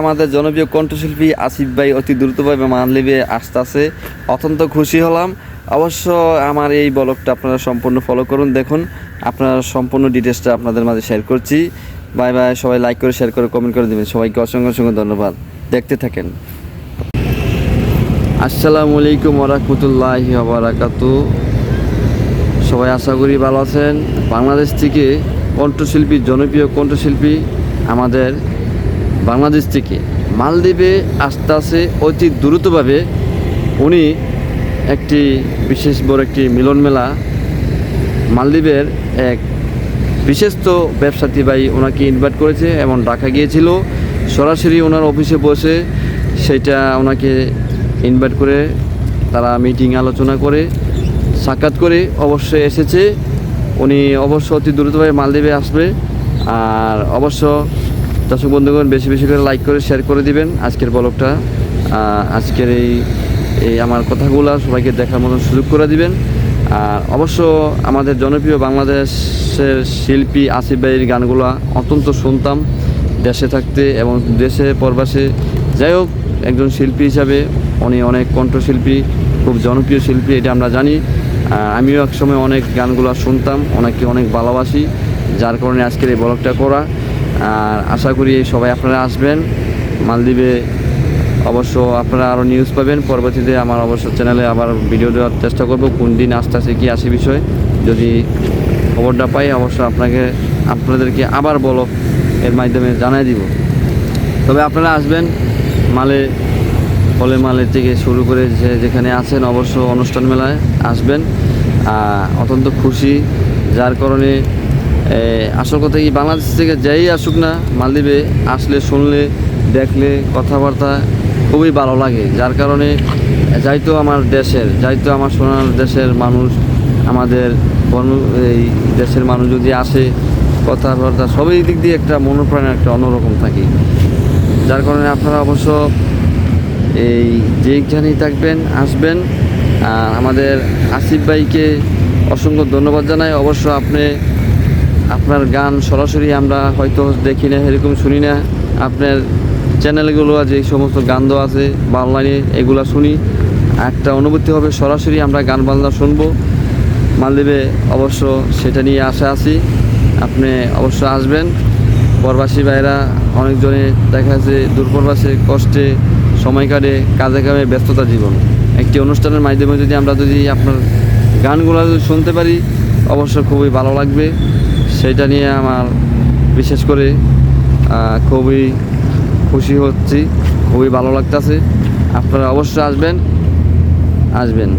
আমাদের জনপ্রিয় কণ্ঠশিল্পী আসিফ ভাই অতি দ্রুতভাবে মালদ্বীপে আসতেছে, অত্যন্ত খুশি হলাম। অবশ্য আমার এই ব্লগটা আপনারা সম্পূর্ণ ফলো করুন, দেখুন আপনারা সম্পূর্ণ ডিটেলসটা আপনাদের মাঝে শেয়ার করছি। বাই বাই, সবাই লাইক করে শেয়ার করে কমেন্ট করে দেবেন। সবাইকে অসংখ্য অসংখ্য ধন্যবাদ, দেখতে থাকেন। আসসালামু আলাইকুম ওয়া রাহমাতুল্লাহি ওয়া বারাকাতুহু। সবাই আশা করি ভালো আছেন। বাংলাদেশ থেকে কণ্ঠশিল্পী, জনপ্রিয় কণ্ঠশিল্পী আমাদের বাংলাদেশ থেকে মালদ্বীপে আসতে আসে অতি দ্রুতভাবে। উনি একটি বিশেষ বড় একটি মিলন মেলা, মালদ্বীপের এক বিশেষত ব্যবসায়ী ভাই ওনাকে ইনভাইট করেছে এবং ডাকা গিয়েছিল। সরাসরি ওনার অফিসে বসে সেটা ওনাকে ইনভাইট করে তারা মিটিং আলোচনা করে সাক্ষাৎ করে অবশ্যই এসেছে। উনি অবশ্য অতি দ্রুতভাবে মালদ্বীপে আসবে। আর অবশ্য দর্শক বন্ধুগণ বেশি বেশি করে লাইক করে শেয়ার করে দিবেন আজকের ব্লগটা। আজকের এই আমার কথাগুলো সবাইকে দেখার মতন সুযোগ করে দিবেন। আর অবশ্য আমাদের জনপ্রিয় বাংলাদেশের শিল্পী আসিফ ভাইয়ের গানগুলো অত্যন্ত শুনতাম দেশে থাকতে এবং দেশে প্রবাসে। যাই হোক, একজন শিল্পী হিসাবে উনি অনেক কণ্ঠশিল্পী, খুব জনপ্রিয় শিল্পী, এটা আমরা জানি। আমিও একসময় অনেক গানগুলো শুনতাম, ওনাকে অনেক ভালোবাসি, যার কারণে আজকের এই ব্লগটা করা। আর আশা করি সবাই আপনারা আসবেন মালদ্বীপে। অবশ্য আপনারা আরও নিউজ পাবেন পরবর্তীতে। আমার অবশ্য চ্যানেলে আবার ভিডিও দেওয়ার চেষ্টা করব কোন দিন আসতেছে কি আসে বিষয়। যদি খবরটা পাই অবশ্য আপনাদেরকে আবার ব্লগ এর মাধ্যমে জানাই দিব। তবে আপনারা আসবেন মালে থেকে শুরু করে যেখানে আছেন অবশ্য অনুষ্ঠান মেলায় আসবেন। অত্যন্ত খুশি, যার কারণে আসল কথা কি, বাংলাদেশ থেকে যাই আসুক না, মালদ্বীপে আসলে শুনলে দেখলে কথাবার্তা খুবই ভালো লাগে। যার কারণে যাইতো আমার সোনার দেশের মানুষ, আমাদের এই দেশের মানুষ যদি আসে, কথাবার্তা সবই দিক দিয়ে একটা মনোপ্রাণ একটা অন্যরকম থাকে। যার কারণে আপনারা অবশ্য এই যেখানেই থাকবেন আসবেন। আর আমাদের আসিফ ভাইকে অসংখ্য ধন্যবাদ জানাই। অবশ্য আপনার গান সরাসরি আমরা হয়তো দেখি না, এরকম শুনি না। আপনার চ্যানেলগুলো যে সমস্ত গান দেওয়া আছে বা অনলাইনে, এগুলো শুনি, একটা অনুভূতি হবে সরাসরি আমরা গান বাজনা শুনবো মালদ্বীপে। অবশ্য সেটা নিয়ে আশা আছি, আপনি অবশ্য আসবেন। প্রবাসী ভাইরা অনেকজনে দেখা যাচ্ছে দূরপ্রবাসে কষ্টে সময় কাটে, কাজে কামে ব্যস্ততা জীবন। একটি অনুষ্ঠানের মাধ্যমে যদি আপনার গানগুলো যদি শুনতে পারি অবশ্য খুবই ভালো লাগবে। সেটা নিয়ে আমার বিশেষ করে খুবই খুশি হচ্ছি, খুবই ভালো লাগতেছে। আপনারা অবশ্যই আসবেন।